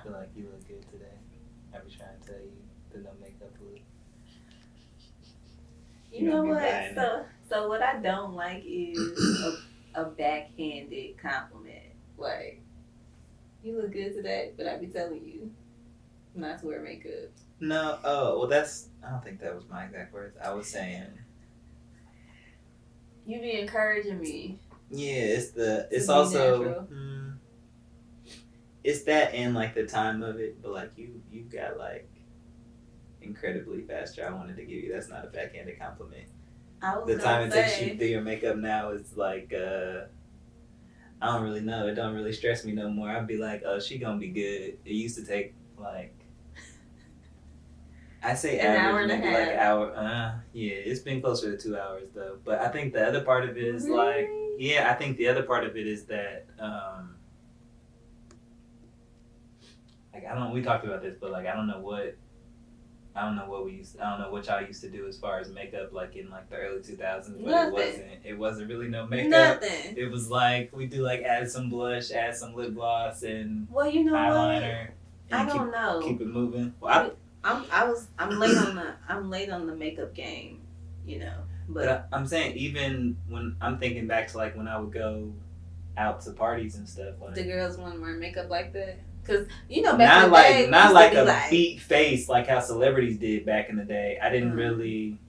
feel like you look good today. I be trying to tell you the no makeup look. You know what? So what I don't like is a backhanded compliment. Like, you look good today, but I be telling you not to wear makeup. No, I don't think that was my exact words. I was saying, You be encouraging me. yeah, it's be also, natural. it's that and like the time of it, but like you got like incredibly fast hair. I wanted to give you, that's not a backhanded compliment. The time it takes you to do your makeup now is like, I don't really know. It don't really stress me no more. I'd be like, oh, she gonna be good. It used to take like, I say an average, hour and maybe a like half. hour. Yeah, it's been closer to 2 hours though. But I think the other part of it is like, yeah, I think the other part of it is that, like we talked about this, but like I don't know what y'all used to do as far as makeup, like in like the early 2000s, but it wasn't really no makeup. Nothing. It was like we do like add some blush, add some lip gloss, and you know eyeliner. What? And I don't know. Keep it moving. Well, I'm late on the makeup game, you know. But I'm saying, even when I'm thinking back to like when I would go out to parties and stuff, like the girls want to wear makeup like that. Cause you know, back in the day, not like a beat face like how celebrities did back in the day. I didn't really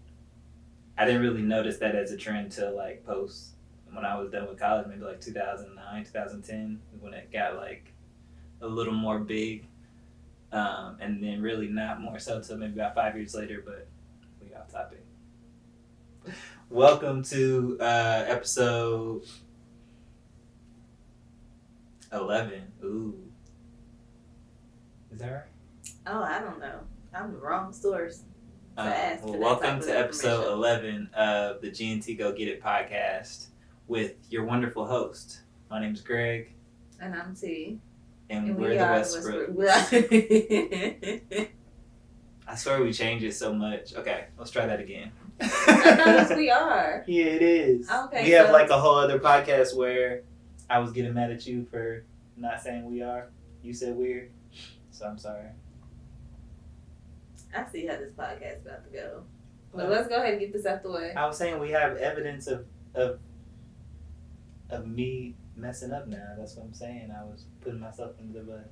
notice that as a trend till like post when I was done with college, maybe like 2009, 2010, when it got like a little more big, and then really not more so till maybe about 5 years later. But we off topic. Welcome to episode 11. Ooh. Is that right? Oh, I don't know. I'm the wrong source to ask. Well, welcome to episode 11 of the G&T Go Get It podcast with your wonderful host. My name's Greg. And I'm T. And we're the Westbrook. I swear we change it so much. Okay, let's try that again. I thought we are. Yeah, it is. Okay, we have like a whole other podcast where I was getting mad at you for not saying we are. You said we're. So I'm sorry. I see how this podcast is about to go. But let's go ahead and get this out the way. I was saying we have evidence of me messing up now. That's what I'm saying. I was putting myself under the bus.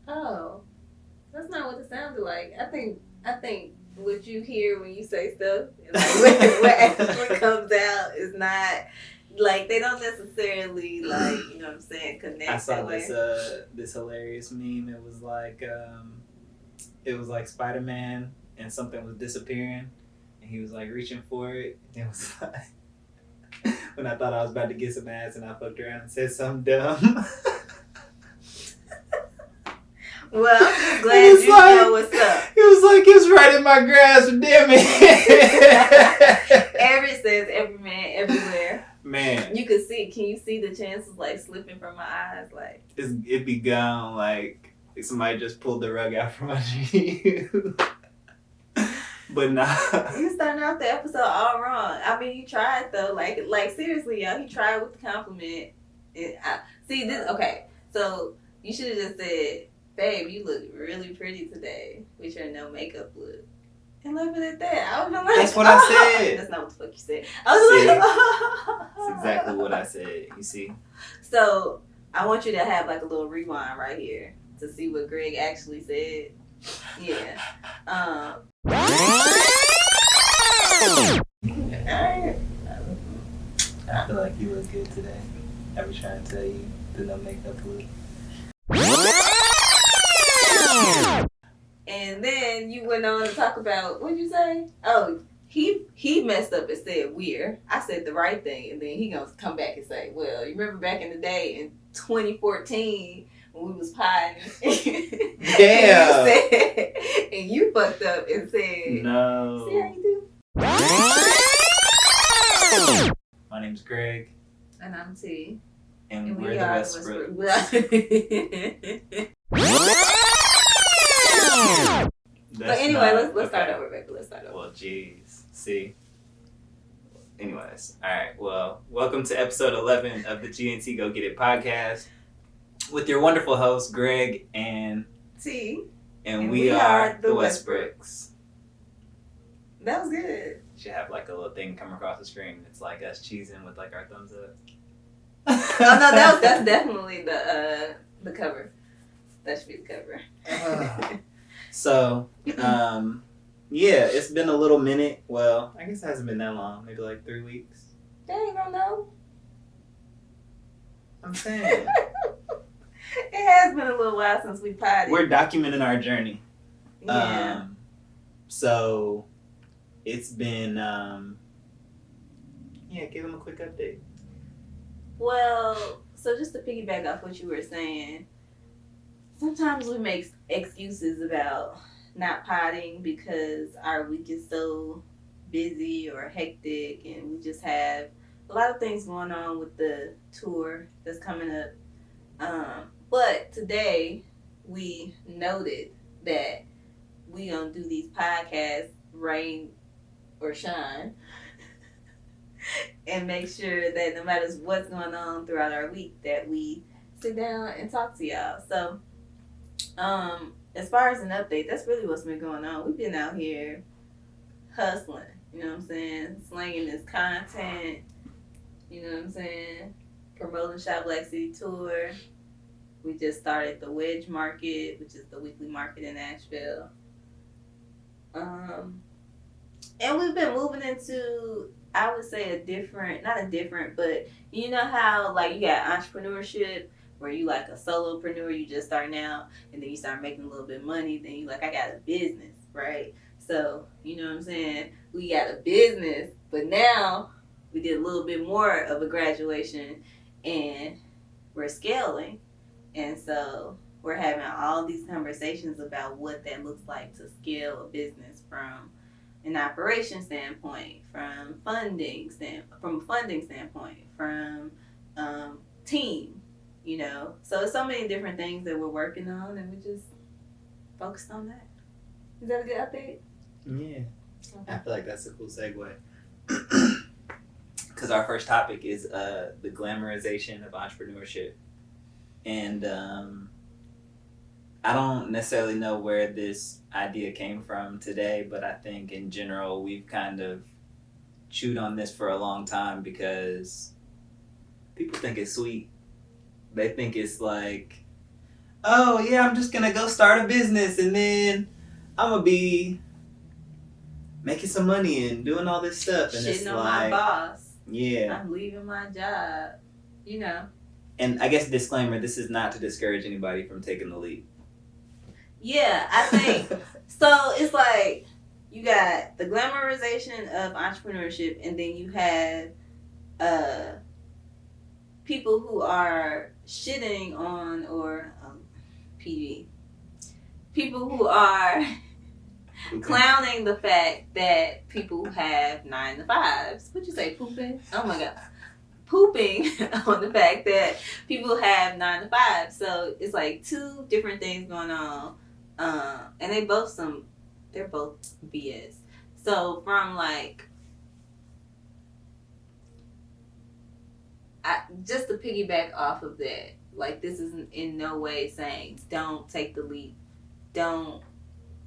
Oh. That's not what it sounded like. I think what you hear when you say stuff, like what actually comes out is not like they don't necessarily like, you know what I'm saying, connect. I saw this hilarious meme. It was like Spider-Man and something was disappearing and he was like reaching for it. And it was like when I thought I was about to get some ass and I fucked around and said something dumb. Well, I'm just glad you know what's up. It was like it was right in my grasp, damn it. Says every man, everywhere. Man. You can you see the chances like slipping from my eyes? Like it'd be gone like somebody just pulled the rug out from under you. But nah. You starting off the episode all wrong. I mean, you tried though. Like seriously, y'all. He tried with the compliment. See this? Okay, so you should have just said, "Babe, you look really pretty today with your no makeup look." And left it at that. I was like, that's what I said. That's not what the fuck you said. I was like, that's exactly what I said. You see. So I want you to have like a little rewind right here to see what Greg actually said. Yeah. I feel like you look good today. I be trying to tell you the no makeup look. And then you went on to talk about, what did you say? Oh, he messed up and said we're. I said the right thing, and then he gonna come back and say, well, you remember back in the day in 2014 when we was potting? Yeah. And you fucked up and said, no. See how you do? My name's Greg. And I'm T. And we're the Westbrook. But anyway, let's start over, baby. Let's start over. Well, jeez. See? Anyways. All right. Well, welcome to episode 11 of the G&T Go Get It podcast with your wonderful hosts, Greg and T. And we are the Westbrooks. That was good. Should have like a little thing come across the screen. It's like us cheesing with like our thumbs up. Oh no, that's definitely the cover. That should be the cover. So, yeah, it's been a little minute. Well, I guess it hasn't been that long. Maybe like 3 weeks. They ain't gonna know. I'm saying. It has been a little while since we potted. We're documenting our journey. Yeah. So, it's been, give them a quick update. Well, so just to piggyback off what you were saying, sometimes we make excuses about not potting because our week is so busy or hectic and we just have a lot of things going on with the tour that's coming up. But today we noted that we gonna do these podcasts rain or shine and make sure that no matter what's going on throughout our week that we sit down and talk to y'all. So as far as an update, that's really what's been going on. We've been out here hustling, you know what I'm saying? Slinging this content, you know what I'm saying? Promoting Shop Black City Tour. We just started the Wedge Market, which is the weekly market in Nashville. And we've been moving into, I would say but you know how like you got entrepreneurship where you like a solopreneur, you just starting out and then you start making a little bit of money, then you like, I got a business, right? So, you know what I'm saying? We got a business, but now we did a little bit more of a graduation and we're scaling. And so we're having all these conversations about what that looks like to scale a business from an operation standpoint, from a funding standpoint, from team, you know. So it's so many different things that we're working on and we just focused on that. Is that a good update? Yeah. Okay. I feel like that's a cool segue. Because our first topic is the glamorization of entrepreneurship. And I don't necessarily know where this idea came from today, but I think in general we've kind of chewed on this for a long time because people think it's sweet. They think it's like, oh yeah, I'm just gonna go start a business and then I'm gonna be making some money and doing all this stuff. And Shitting it's on like, my boss. yeah. I'm leaving my job. You know. And I guess disclaimer, this is not to discourage anybody from taking the leap. Yeah, I think so. It's like you got the glamorization of entrepreneurship, and then you have people who are shitting on or PG. People who are clowning the fact that people have 9 to 5s. What'd you say, pooping? Oh my god. Pooping on the fact that people have 9 to 5. So it's like two different things going on. And they're both BS. So from like, just to piggyback off of that, like this is in no way saying don't take the leap, don't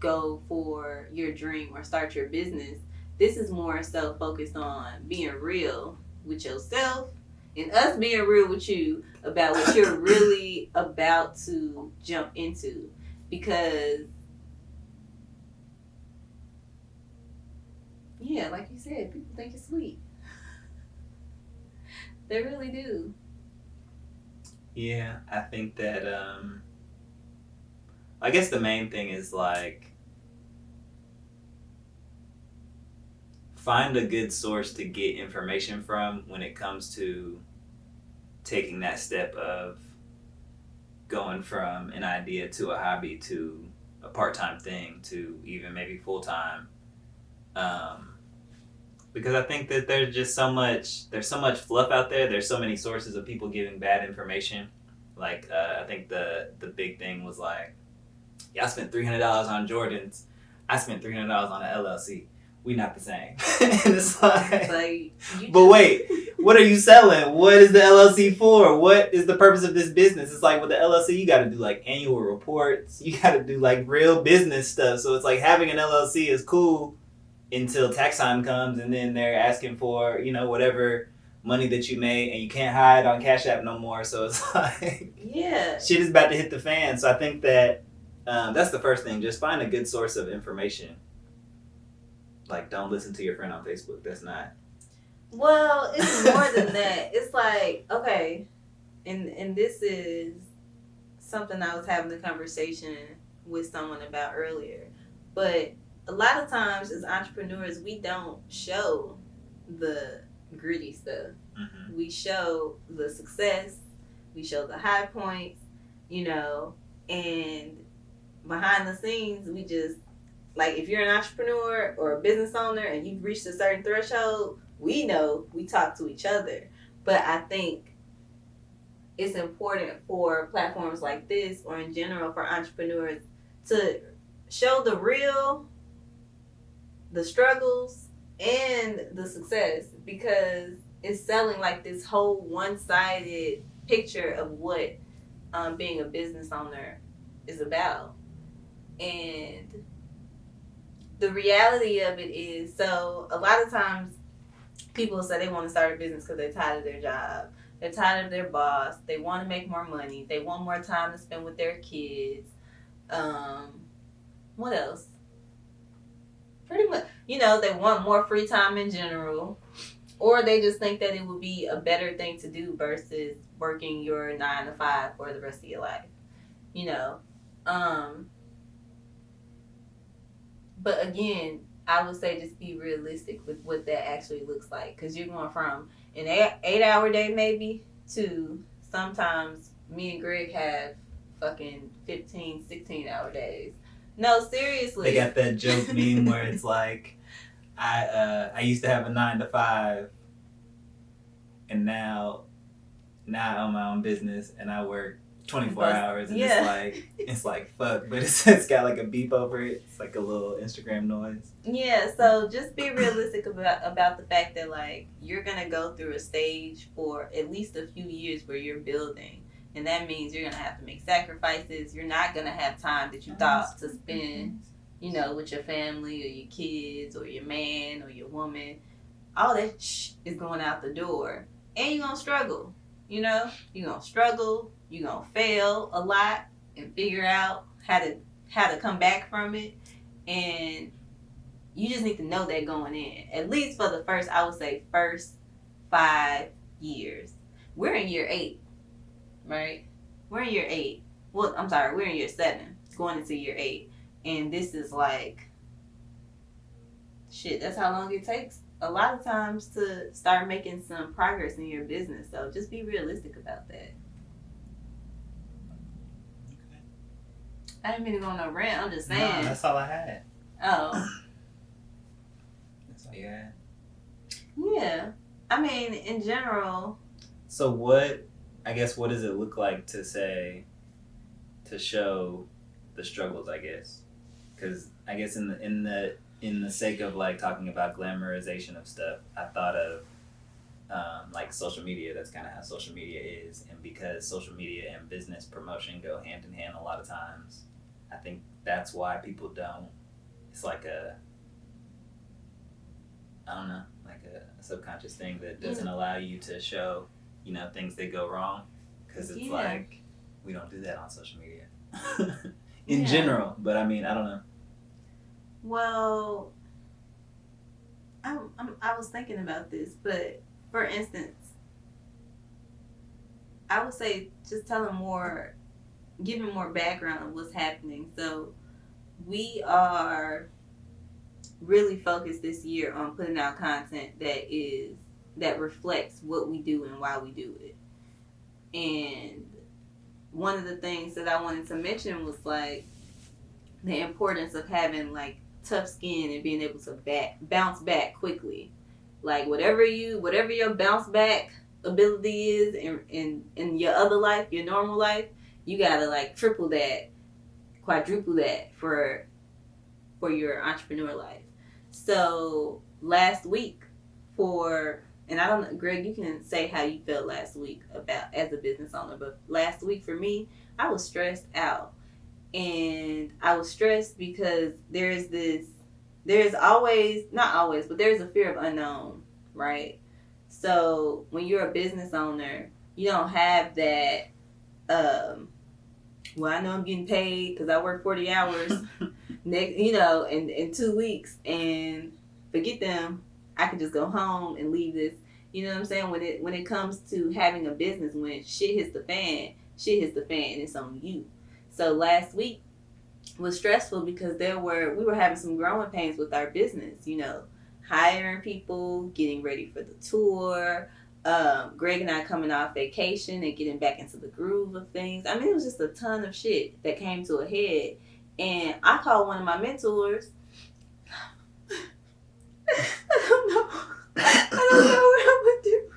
go for your dream or start your business. This is more so focused on being real with yourself and us being real with you about what you're really about to jump into. Because, yeah, like you said, people think it's sweet. They really do. Yeah, I think that, I guess the main thing is like, find a good source to get information from when it comes to taking that step of going from an idea to a hobby to a part-time thing to even maybe full-time. Because I think that there's so much fluff out there. There's so many sources of people giving bad information. Like, I think the big thing was like, yeah, I spent $300 on Jordans. I spent $300 on an LLC. we not the same. And it's like, you but wait, what are you selling? What is the LLC for? What is the purpose of this business? It's like with the LLC, you got to do like annual reports. You got to do like real business stuff. So it's like having an LLC is cool until tax time comes, and then they're asking for, you know, whatever money that you made, and you can't hide on Cash App no more. So it's like, yeah, shit is about to hit the fan. So I think that that's the first thing. Just find a good source of information. Like, don't listen to your friend on Facebook. That's not. Well, it's more than that. It's like, okay, and this is something I was having a conversation with someone about earlier. But a lot of times as entrepreneurs, we don't show the gritty stuff. Mm-hmm. We show the success. We show the high points, you know, and behind the scenes, we just, like, if you're an entrepreneur or a business owner and you've reached a certain threshold, we know we talk to each other. But I think it's important for platforms like this, or in general for entrepreneurs, to show the real, the struggles, and the success, because it's selling like this whole one-sided picture of what being a business owner is about. And the reality of it is, so a lot of times people say they want to start a business because they're tired of their job. They're tired of their boss. They want to make more money. They want more time to spend with their kids. What else? Pretty much, you know, they want more free time in general. Or they just think that it would be a better thing to do versus working your 9 to 5 for the rest of your life. You know? But again, I would say just be realistic with what that actually looks like. Because you're going from an 8-hour day maybe to sometimes me and Greg have fucking 15, 16-hour days. No, seriously. They got that joke meme where it's like, I used to have a 9 to 5, and now I own my own business and I work 24 hours, and it's like fuck, but it's got like a beep over it. It's like a little Instagram noise. Yeah, so just be realistic about the fact that, like, you're gonna go through a stage for at least a few years where you're building, and that means you're gonna have to make sacrifices. You're not gonna have time that you thought to spend, you know, with your family or your kids or your man or your woman. All that is going out the door, and you're gonna struggle. You know, you're gonna struggle. You're gonna fail a lot and figure out how to come back from it, and you just need to know that going in. At least for the first 5 years. We're in year 8, right? We're in year 8. Well, I'm sorry, we're in year 7, going into year 8, and this is like, shit. That's how long it takes a lot of times to start making some progress in your business. So just be realistic about that. I didn't mean to go on a rant. I'm just saying. No, that's all I had. Oh. That's all you had? Yeah. I mean, in general. So what does it look like to show the struggles, I guess? Because I guess in the sake of like talking about glamorization of stuff, I thought of like social media. That's kind of how social media is, and because social media and business promotion go hand in hand a lot of times, I think that's why people don't. It's like I don't know, like a subconscious thing that doesn't allow you to show, you know, things that go wrong, because it's like we don't do that on social media in general. But I mean, I don't know. Well, I was thinking about this, but for instance, I would say just giving more background of what's happening. So we are really focused this year on putting out content that reflects what we do and why we do it. And one of the things that I wanted to mention was like the importance of having like tough skin and being able to bounce back quickly. Like whatever your bounce back ability is in your other life, your normal life, you gotta like triple that, quadruple that for your entrepreneur life. So last week and I don't know, Greg, you can say how you felt last week about as a business owner, but last week for me, I was stressed out. And I was stressed because there's always, not always, but there's a fear of unknown, right? So when you're a business owner, you don't have that, well, I know I'm getting paid because I work 40 hours next, in 2 weeks, and forget them. I can just go home and leave this. You know what I'm saying? When it comes to having a business, when shit hits the fan, and it's on you. So last week was stressful because we were having some growing pains with our business. Hiring people, getting ready for the tour. Greg and I coming off vacation and getting back into the groove of things. I mean, it was just a ton of shit that came to a head. And I called one of my mentors. I don't know what I'm gonna do.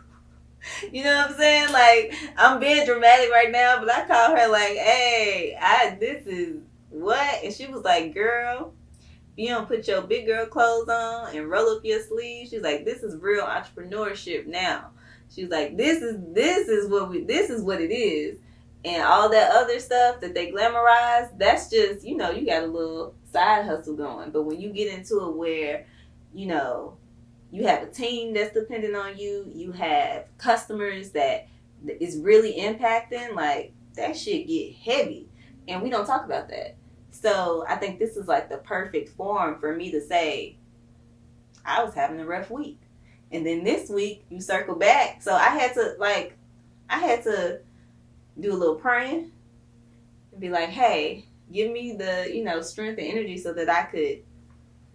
You know what I'm saying? Like, I'm being dramatic right now, but I called her like, hey, this is what? And she was like, girl, you don't put your big girl clothes on and roll up your sleeves. She's like, this is real entrepreneurship now. She's like, this is what it is. And all that other stuff that they glamorize, that's just, you got a little side hustle going. But when you get into it where, you have a team that's dependent on you, you have customers that is really impacting, like, that shit get heavy. And we don't talk about that. So I think this is like the perfect forum for me to say, I was having a rough week. And then this week you circle back. So I had to do a little praying and be like, hey, give me the, strength and energy so that I could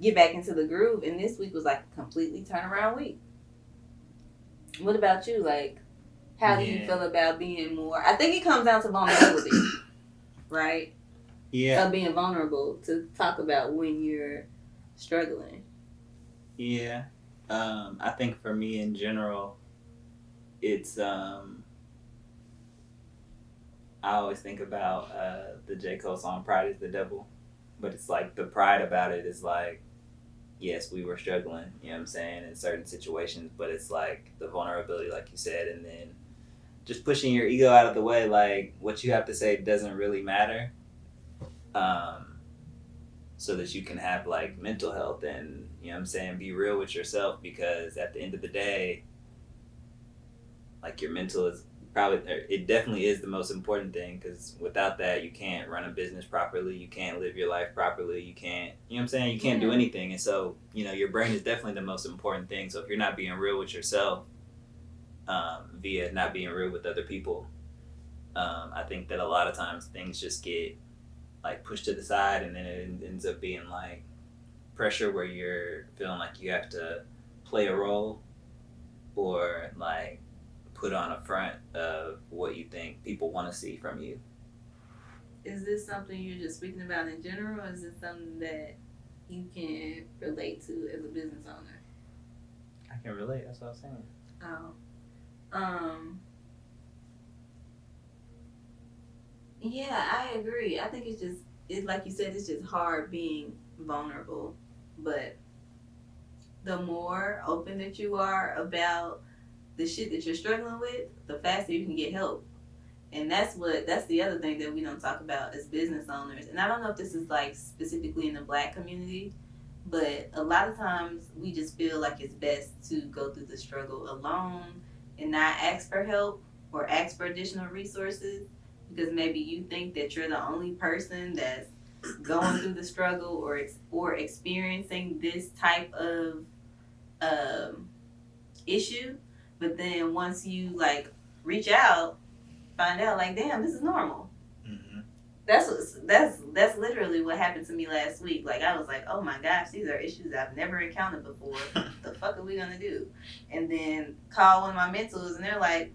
get back into the groove. And this week was like a completely turnaround week. What about you? Like, how do you feel about being more? I think it comes down to vulnerability, right? Yeah. Of being vulnerable to talk about when you're struggling. Yeah. I think for me in general, it's I always think about the J. Cole song "Pride is the Devil," but it's like the pride about it is like, yes, we were struggling, you know what I'm saying, in certain situations, but it's like the vulnerability, like you said, and then just pushing your ego out of the way, like what you have to say doesn't really matter, so that you can have like mental health and, you know what I'm saying, be real with yourself, because at the end of the day, like your mental is it definitely is the most important thing, because without that you can't run a business properly, you can't live your life properly, you can't, you know what I'm saying, you can't do anything. And so, your brain is definitely the most important thing. So if you're not being real with yourself, via not being real with other people, I think that a lot of times things just get like pushed to the side, and then it ends up being like pressure where you're feeling like you have to play a role or like put on a front of what you think people want to see from you. Is this something you're just speaking about in general, or is it something that you can relate to as a business owner? I can relate, that's what I was saying. Yeah, I agree. I think it's like you said, it's just hard being vulnerable. But the more open that you are about the shit that you're struggling with, the faster you can get help. And that's the other thing that we don't talk about as business owners. And I don't know if this is like specifically in the Black community, but a lot of times we just feel like it's best to go through the struggle alone and not ask for help or ask for additional resources, because maybe you think that you're the only person that's going through the struggle or experiencing this type of issue. But then once you like reach out, find out like, damn, this is normal. Mm-hmm. That's literally what happened to me last week. Like, I was like, oh my gosh, these are issues I've never encountered before. The fuck are we gonna do? And then call one of my mentors, and they're like,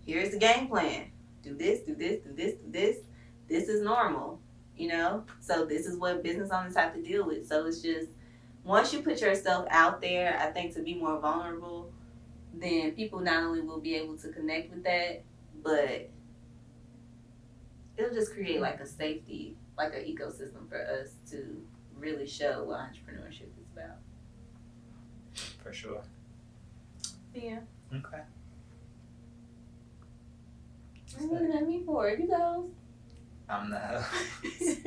here's the game plan. Do this, do this, do this, do this. This is normal, So this is what business owners have to deal with. So it's just, once you put yourself out there, I think, to be more vulnerable, then people not only will be able to connect with that, but it'll just create like a safety, like an ecosystem for us to really show what entrepreneurship is about. For sure. Yeah. Okay. What are you looking at me for? You go. I'm the host.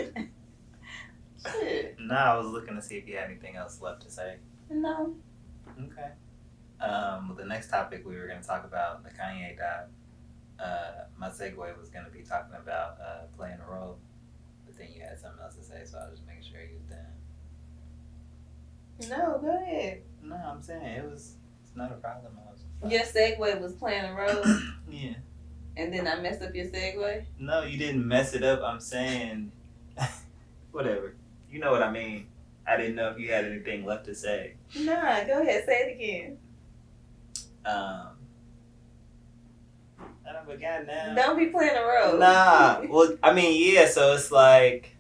Shit. No, I was looking to see if you had anything else left to say. No. Okay. Well, the next topic we were going to talk about, the Kanye doc. My segue was going to be talking about playing a role, but then you had something else to say, so I was just making sure you was done. No, go ahead. No, I'm saying it's not a problem. Your segue was playing a role, Yeah. and then I messed up your segue. No, you didn't mess it up. I'm saying, whatever. You know what I mean. I didn't know if you had anything left to say. Nah, go ahead. Say it again. I don't forget now. Don't be playing a role. Nah. Well, I mean, yeah. So it's like,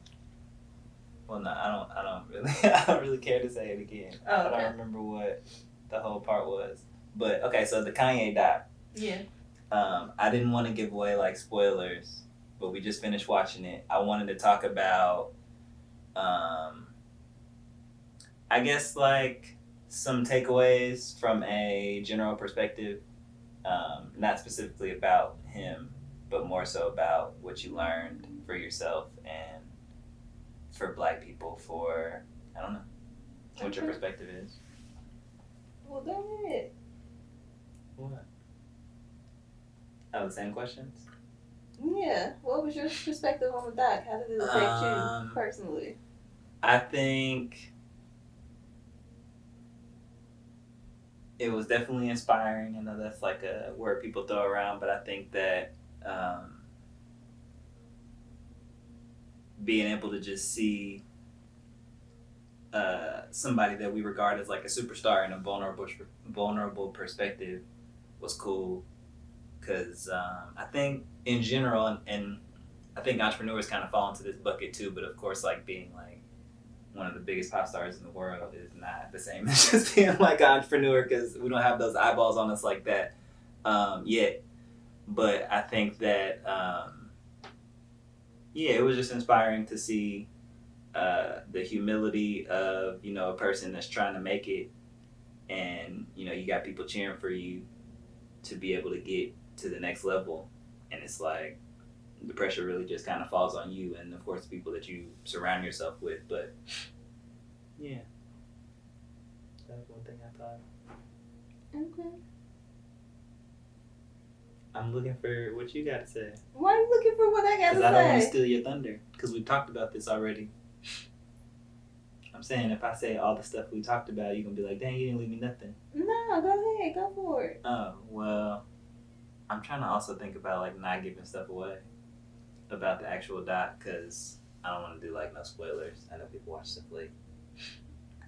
well, no, I don't really, I don't really care to say it again. Oh, I okay. don't remember what the whole part was. But okay, so the Kanye doc. Yeah. I didn't want to give away like spoilers, but we just finished watching it. I wanted to talk about, I guess like some takeaways from a general perspective, not specifically about him, but more so about what you learned for yourself and for Black people. For I don't know what your Okay. perspective is. Well, go ahead. What? Oh, the same questions. Yeah. What was your perspective on the doc? How did it affect you personally? I think it was definitely inspiring. I know that's like a word people throw around, but I think that being able to just see somebody that we regard as like a superstar in a vulnerable perspective was cool. Because I think in general, and I think entrepreneurs kind of fall into this bucket too, but of course, like being like one of the biggest pop stars in the world is not the same as just being like an entrepreneur, because we don't have those eyeballs on us like that yet. But I think that, yeah, it was just inspiring to see the humility of, you know, a person that's trying to make it, and, you know, you got people cheering for you to be able to get to the next level, and it's like the pressure really just kind of falls on you and of course the people that you surround yourself with. But yeah, that was one thing I thought. Okay. I'm looking for what you got to say, Why are you looking for what I got to because I don't want to say? steal your thunder, because we talked about this already. I'm saying if I say all the stuff we talked about, you're gonna be like, dang, you didn't leave me nothing. No, go ahead. Go for it. Oh, well, I'm trying to also think about like not giving stuff away about the actual doc, because I don't want to do like no spoilers. I know people watch stuff late.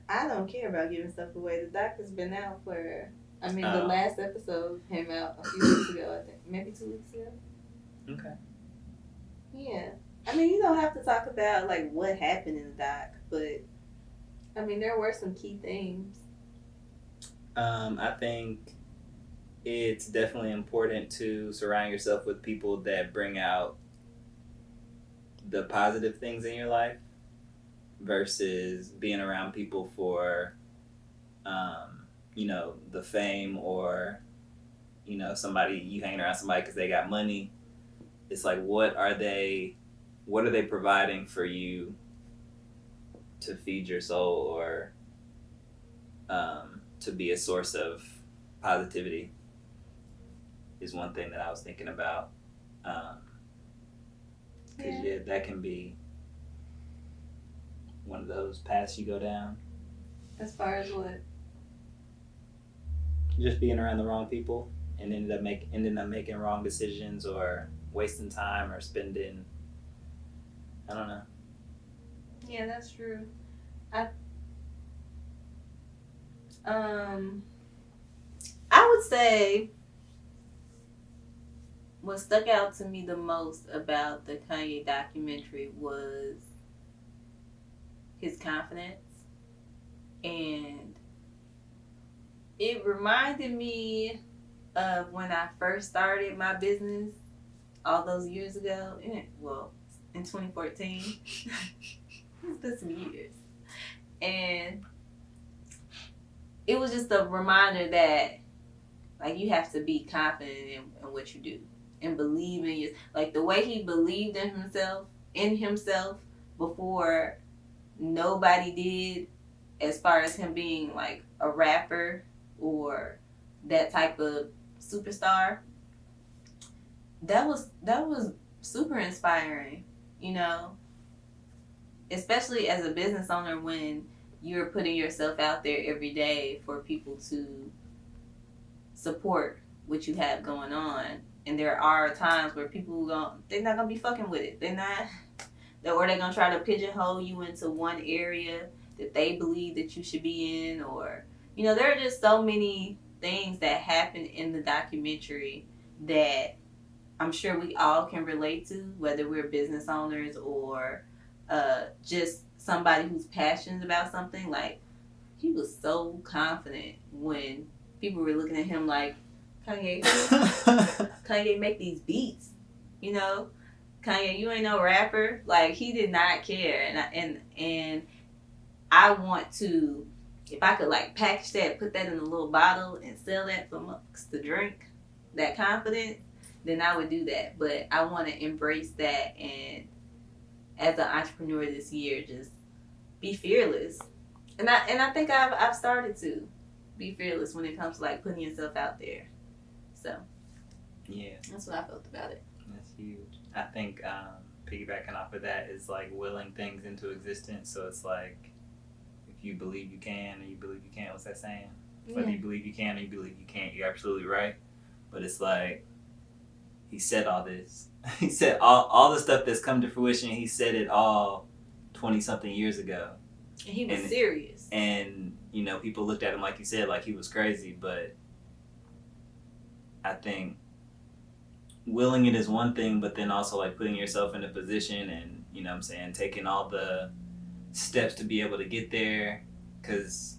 I don't care about giving stuff away. The doc has been out for, I mean, the Oh. last episode came out a few weeks ago, I think. Maybe 2 weeks ago. Okay. Yeah. I mean, you don't have to talk about, like, what happened in the doc, but, I mean, there were some key themes. I think it's definitely important to surround yourself with people that bring out the positive things in your life versus being around people for, you know, the fame, or, you know, somebody, you hanging around somebody because they got money. It's like, what are they providing for you to feed your soul, or to be a source of positivity is one thing that I was thinking about. Because yeah, that can be one of those paths you go down. As far as what? Just being around the wrong people and ended up making wrong decisions, or wasting time, or spending, I don't know. Yeah, that's true. I would say what stuck out to me the most about the Kanye documentary was his confidence, and it reminded me of when I first started my business all those years ago. In 2014. It's been some years. And it was just a reminder that like you have to be confident in what you do and believe in your, like the way he believed in himself before nobody did, as far as him being like a rapper or that type of superstar. That was super inspiring, you know, especially as a business owner when you're putting yourself out there every day for people to support what you have going on. And there are times where people they're not gonna be fucking with it. Or they're gonna try to pigeonhole you into one area that they believe that you should be in, or there are just so many things that happen in the documentary that I'm sure we all can relate to, whether we're business owners or just somebody who's passionate about something. Like, he was so confident when people were looking at him like, Kanye make these beats, Kanye, you ain't no rapper. Like, he did not care, and I want to, if I could like package that, put that in a little bottle and sell that for monks to drink, that confidence, then I would do that. But I want to embrace that, and as an entrepreneur this year, just be fearless. And I think I've started to be fearless when it comes to like putting yourself out there. So yeah, that's what I felt about it. That's huge. I think piggybacking off of that is like willing things into existence. So it's like, if you believe you can or you believe you can't, what's that saying? Whether you believe you can or you believe you can't, you're absolutely right. But it's like, he said all this. He said all the stuff that's come to fruition, he said it all 20-something years ago. And he was serious. And, people looked at him, like you said, like he was crazy. But I think willing it is one thing, but then also like putting yourself in a position and, taking all the steps to be able to get there. Because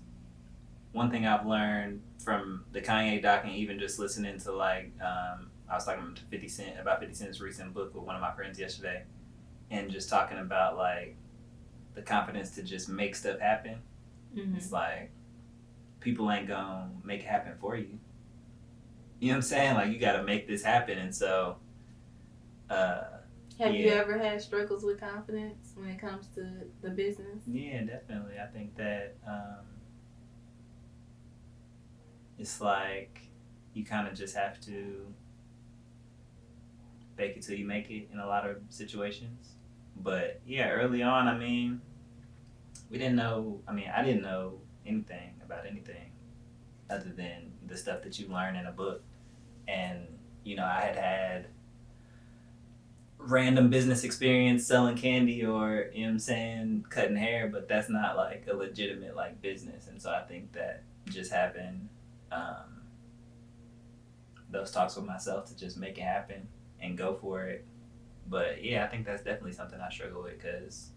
one thing I've learned from the Kanye doc, and even just listening to like, I was talking to 50 Cent about 50 Cent's recent book with one of my friends yesterday, and just talking about like the confidence to just make stuff happen. Mm-hmm. It's like, people ain't gonna make it happen for you. You know what I'm saying? Like, you gotta make this happen. And so have you ever had struggles with confidence when it comes to the business? Yeah, definitely. I think that it's like you kind of just have to fake it till you make it in a lot of situations. But yeah, early on, we didn't know. I didn't know anything about anything other than the stuff that you learn in a book. And, I had random business experience selling candy or, cutting hair, but that's not like a legitimate like business. And so I think that just having those talks with myself to just make it happen and go for it. But yeah, I think that's definitely something I struggle with, because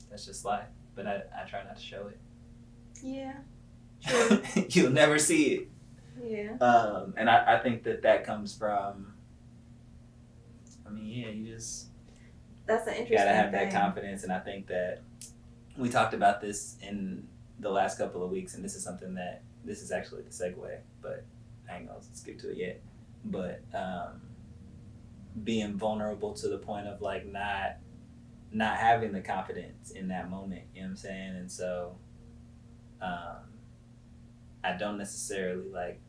that's just life. But I try not to show it. Yeah. True. You'll never see it. Yeah. And I think that comes from, you just that's an interesting gotta have thing. that confidence. And I think that we talked about this in the last couple of weeks, and this is something that, this is actually the segue, but I ain't gonna skip to it yet. But being vulnerable to the point of like not having the confidence in that moment, you know what I'm saying? And so I don't necessarily like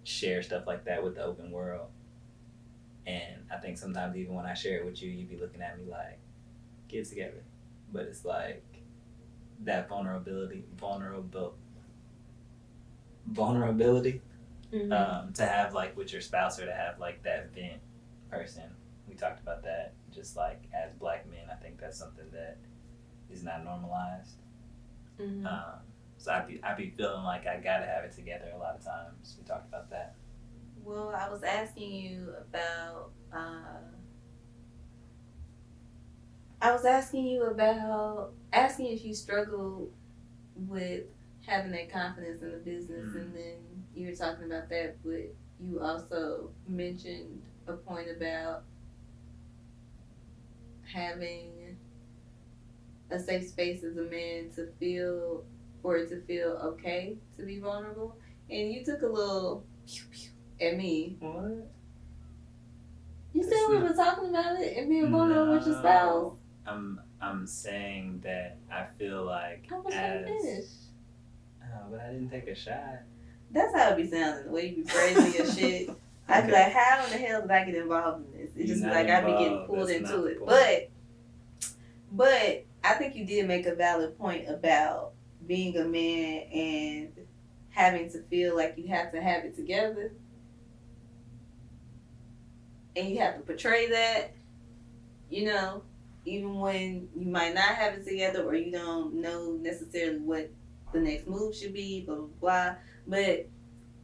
share stuff like that with the open world. And I think sometimes even when I share it with you, you be looking at me like, get it together. But it's like that vulnerability, mm-hmm. To have like with your spouse, or to have like that vent person. We talked about that, just like as Black men, I think that's something that is not normalized. Mm-hmm. So I be feeling like I gotta have it together a lot of times. We talked about that. Well, I was asking you about asking if you struggle with having that confidence in the business, mm-hmm. and then you were talking about that, but you also mentioned a point about having a safe space as a man to feel for it to feel okay to be vulnerable. And you took a little pew pew at me. What? You said we were talking about it and being vulnerable with your spouse. I'm saying that I feel like I was trying to finish. Oh, but I didn't take a shot. That's how it be sounding, the way you be phrasing your shit. I'd be like, how in the hell did I get involved in this? It's just like I be getting pulled into it. But I think you did make a valid point about being a man and having to feel like you have to have it together. And you have to portray that, you know, even when you might not have it together or you don't know necessarily what the next move should be, blah, blah, blah. But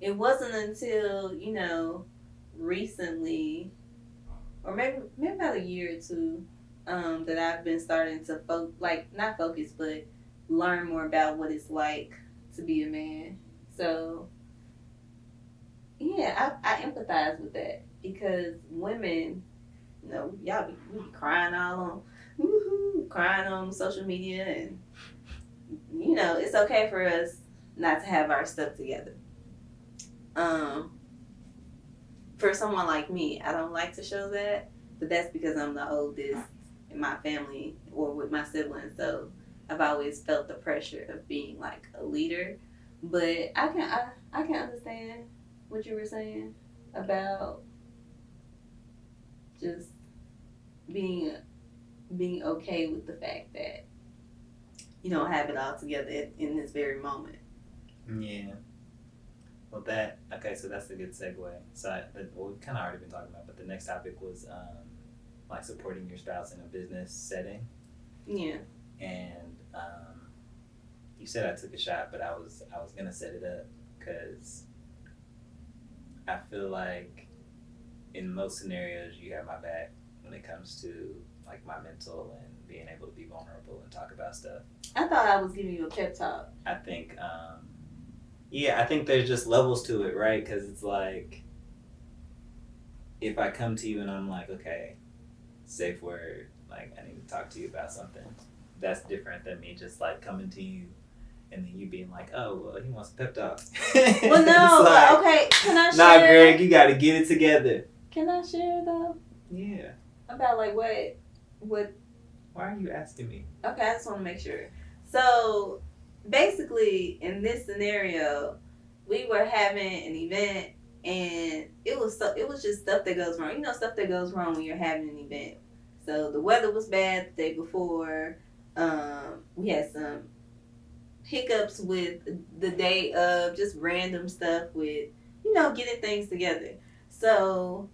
it wasn't until, you know, recently, or maybe about a year or two, that I've been starting to not focus, but learn more about what it's like to be a man. So, yeah, I empathize with that because women, you know, we be crying all on, crying on social media, and you know, it's okay for us not to have our stuff together. For someone like me, I don't like to show that, but that's because I'm the oldest in my family or with my siblings, so I've always felt the pressure of being like a leader. But I can understand what you were saying about just being okay with the fact that you don't have it all together in this very moment. Yeah. Well, so that's a good segue. So we've kind of already been talking about, but the next topic was like supporting your spouse in a business setting. Yeah. And you said I took a shot, but I was gonna set it up because I feel like in most scenarios you have my back when it comes to like my mental and being able to be vulnerable and talk about stuff. I thought I was giving you a pep talk. I think, I think there's just levels to it, right? Because it's like, if I come to you and I'm like, okay, safe word, like I need to talk to you about something, that's different than me just like coming to you and then you being like, oh, well, he wants a pep talk. Well, no, like, okay, can I share? Nah, Greg, you got to get it together. Can I share though? Yeah. About like what? Why are you asking me? Okay, I just want to make sure. So, basically, in this scenario, we were having an event, and it was just stuff that goes wrong. You know, stuff that goes wrong when you're having an event. So the weather was bad the day before. We had some hiccups with the day of, just random stuff with, you know, getting things together. So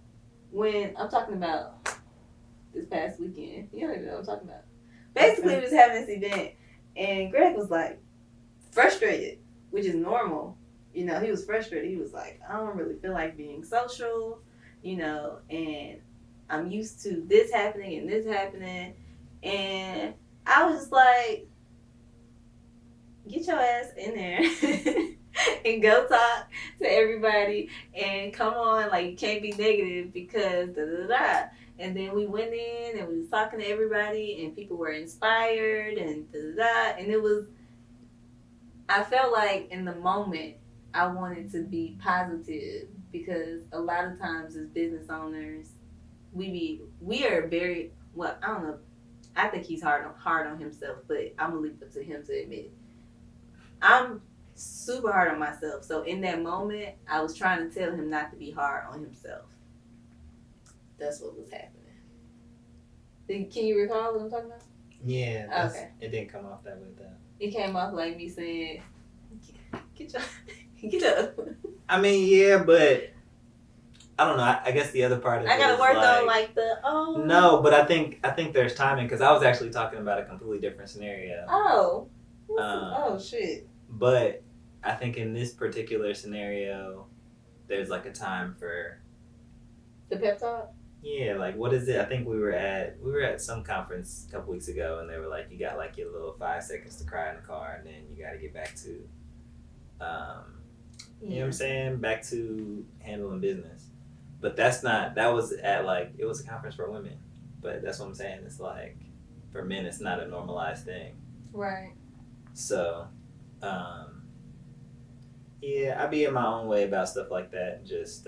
when I'm talking about this past weekend, you don't even know what I'm talking about. Basically, we was having this event, and Greg was like frustrated, which is normal. You know, he was frustrated. He was like, I don't really feel like being social, you know, and I'm used to this happening and this happening. And I was just like, get your ass in there and go talk to everybody and come on, like, you can't be negative because da-da-da. And then we went in and we was talking to everybody and people were inspired and da-da-da. And it was, I felt like in the moment I wanted to be positive because a lot of times as business owners, we are very, well, I don't know, I think he's hard on himself, but I'm gonna leave it to him to admit it. I'm super hard on myself. So in that moment, I was trying to tell him not to be hard on himself. That's what was happening. Can you recall what I'm talking about? Yeah. Okay. It didn't come off that way though. It came off like me saying, get up. I mean, yeah, but I don't know. I guess the other part of I gotta work on like the No, but I think there's timing because I was actually talking about a completely different scenario. Oh. Oh shit. But I think in this particular scenario, there's like a time for the pep talk. Yeah, like what is it? I think we were at some conference a couple weeks ago, and they were like, you got like your little 5 seconds to cry in the car, and then you got to get back to, you know what I'm saying, back to handling business. But that was at like, it was a conference for women, but that's what I'm saying. It's like for men, it's not a normalized thing. Right. So, Yeah, I be in my own way about stuff like that. Just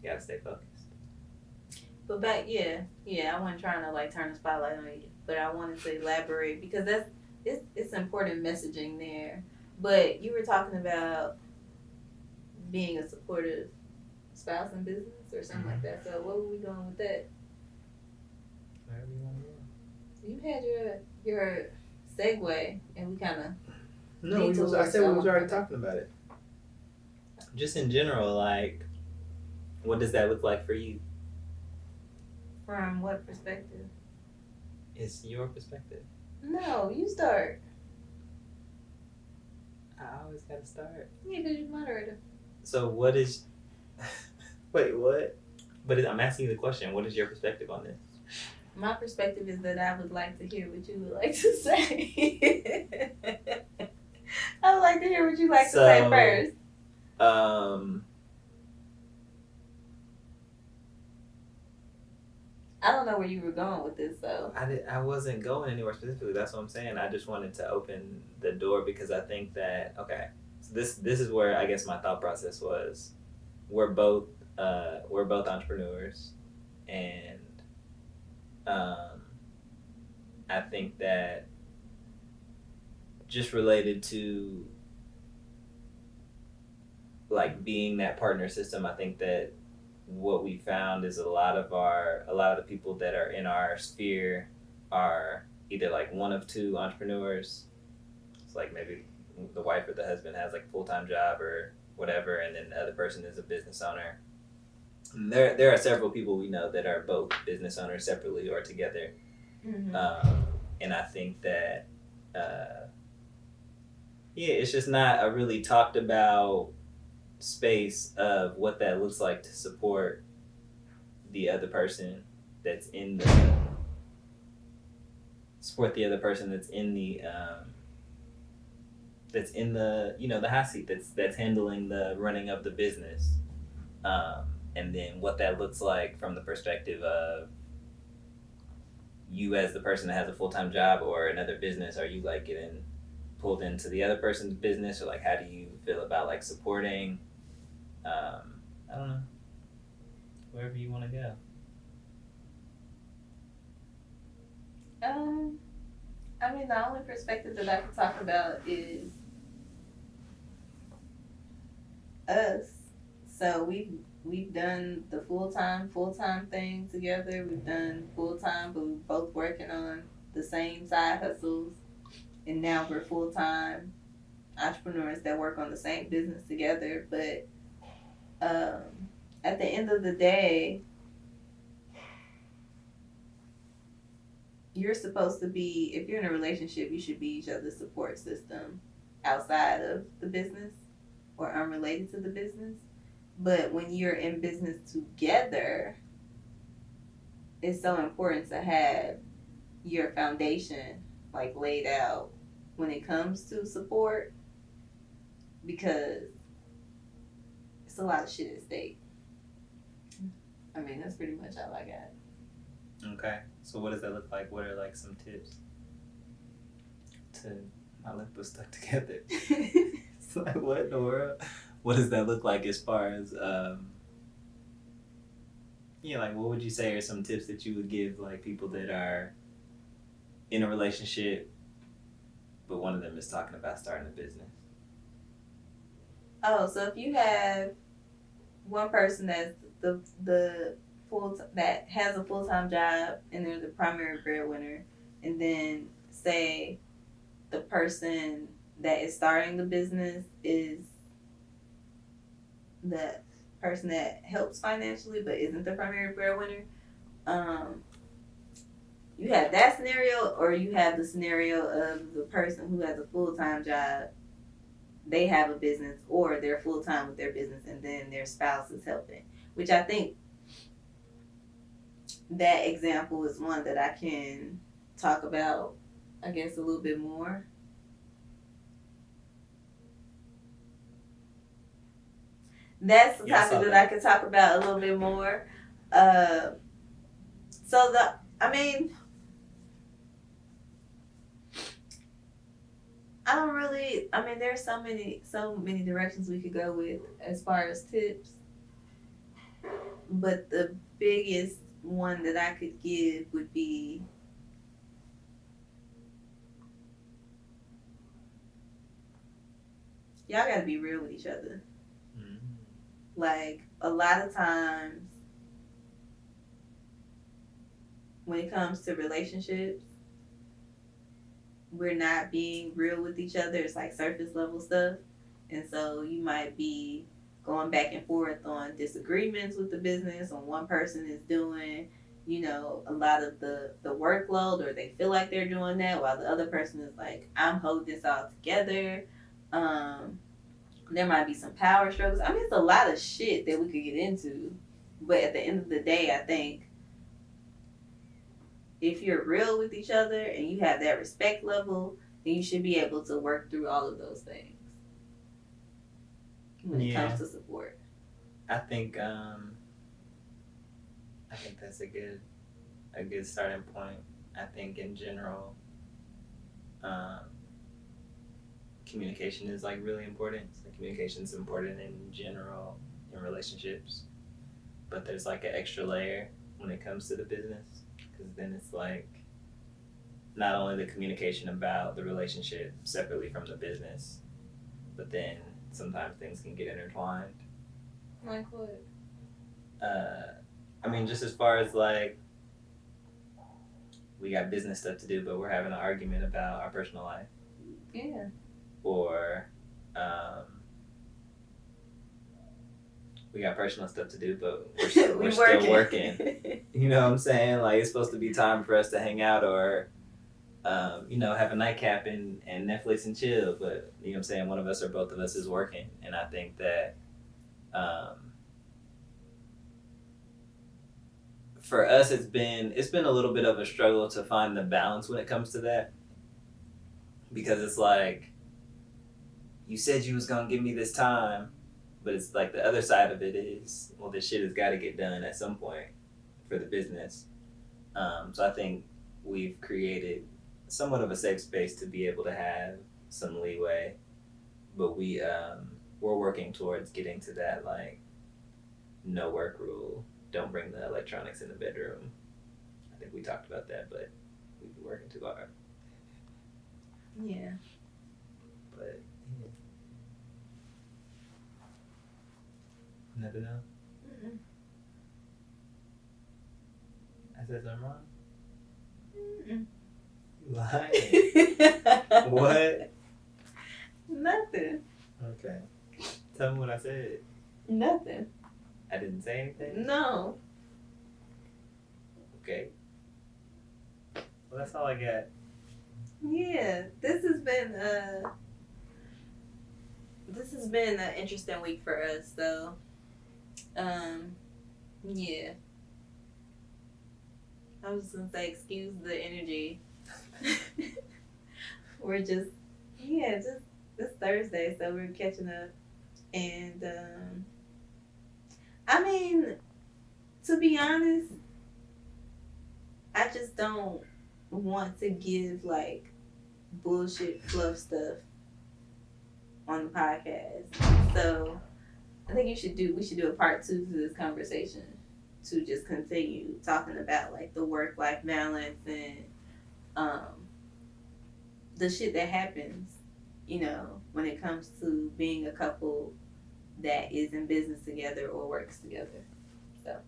gotta stay focused. But I wasn't trying to like turn the spotlight on you, but I wanted to elaborate because it's important messaging there. But you were talking about being a supportive spouse in business or something like that. So what were we going with that? Wherever you want to go. You had your segue, and we kind of No, I said we was already talking about it. Just in general, like, what does that look like for you? From what perspective? It's your perspective. No, you start. I always gotta start. Yeah, because you're moderator. So what is? Wait, what? But I'm asking you the question. What is your perspective on this? My perspective is that I would like to hear what you would like to say. I would like to hear what you like to say first. I don't know where you were going with this, though. I wasn't going anywhere specifically. That's what I'm saying. I just wanted to open the door because I think that so this is where I guess my thought process was. We're both entrepreneurs, and I think that just related to like being that partner system, I think that what we found is a lot of the people that are in our sphere are either like one of two entrepreneurs. It's like maybe the wife or the husband has like a full-time job or whatever, and then the other person is a business owner. And there are several people we know that are both business owners separately or together. Mm-hmm. And I think that it's just not a really talked about space of what that looks like to support the other person that's in the the hot seat that's handling the running of the business, and then what that looks like from the perspective of you as the person that has a full-time job or another business. Are you like getting pulled into the other person's business, or like how do you feel about like supporting? I don't know, wherever you want to go. I mean, the only perspective that I can talk about is us. So we've done the full-time thing together. We've done full-time, but we're both working on the same side hustles, and now we're full-time entrepreneurs that work on the same business together. But at the end of the day, you're supposed to be, if you're in a relationship, you should be each other's support system outside of the business or unrelated to the business. But when you're in business together, it's so important to have your foundation like laid out when it comes to support, because it's a lot of shit at stake. I mean, that's pretty much all I got. Okay, so what does that look like? What are like some tips to my lip was stuck together? It's like, what in the world? What does that look like as far as like what would you say are some tips that you would give like people that are in a relationship but one of them is talking about starting a business? Oh, so if you have one person that's the that has a full-time job and they're the primary breadwinner, and then say the person that is starting the business is the person that helps financially but isn't the primary breadwinner, you have that scenario, or you have the scenario of the person who has a full-time job, they have a business, or they're full-time with their business and then their spouse is helping, which I think that example is one that I can talk about, I guess, a little bit more. That's the topic that I could talk about a little bit more. I don't really. I mean, there's so many directions we could go with as far as tips, but the biggest one that I could give would be y'all got to be real with each other. Mm. Like a lot of times when it comes to relationships, we're not being real with each other. It's like surface level stuff. And so you might be going back and forth on disagreements with the business, on one person is doing, a lot of the workload, or they feel like they're doing that, while the other person is like, I'm holding this all together. There might be some power struggles. I mean, it's a lot of shit that we could get into. But at the end of the day, I think if you're real with each other and you have that respect level, then you should be able to work through all of those things when it comes to support. I think that's a good starting point. I think in general, communication is like really important. So communication is important in general in relationships, but there's like an extra layer when it comes to the business, because then it's like not only the communication about the relationship separately from the business, but then sometimes things can get intertwined. Like what? I mean, just as far as like we got business stuff to do, but we're having an argument about our personal life. Yeah. Or we got personal stuff to do, but we're still working. You know what I'm saying? Like, it's supposed to be time for us to hang out or, have a nightcap and Netflix and chill. But, you know what I'm saying? One of us or both of us is working. And I think that for us, it's been a little bit of a struggle to find the balance when it comes to that. Because it's like, you said you was going to give me this time, but it's like the other side of it is, well, this shit has got to get done at some point for the business. So I think we've created somewhat of a safe space to be able to have some leeway, but we're working towards getting to that, like, no work rule. Don't bring the electronics in the bedroom. I think we talked about that, but we've been working too hard. Yeah. But yeah. Nothing else? Mm-mm. I said something wrong? Mm-mm. You lying. What? Nothing. Okay. Tell me what I said. Nothing. I didn't say anything? No. Okay. Well, that's all I got. Yeah, this has been an interesting week for us. So, yeah. I was just gonna say, excuse the energy. We're just this Thursday, so we're catching up, and I mean, to be honest, I just don't want to give like bullshit fluff stuff on the podcast. So I think we should do a part 2 to this conversation to just continue talking about like the work-life balance and the shit that happens, when it comes to being a couple that is in business together or works together. So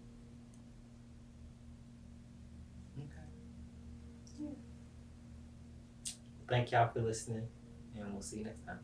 Thank y'all for listening, and we'll see you next time.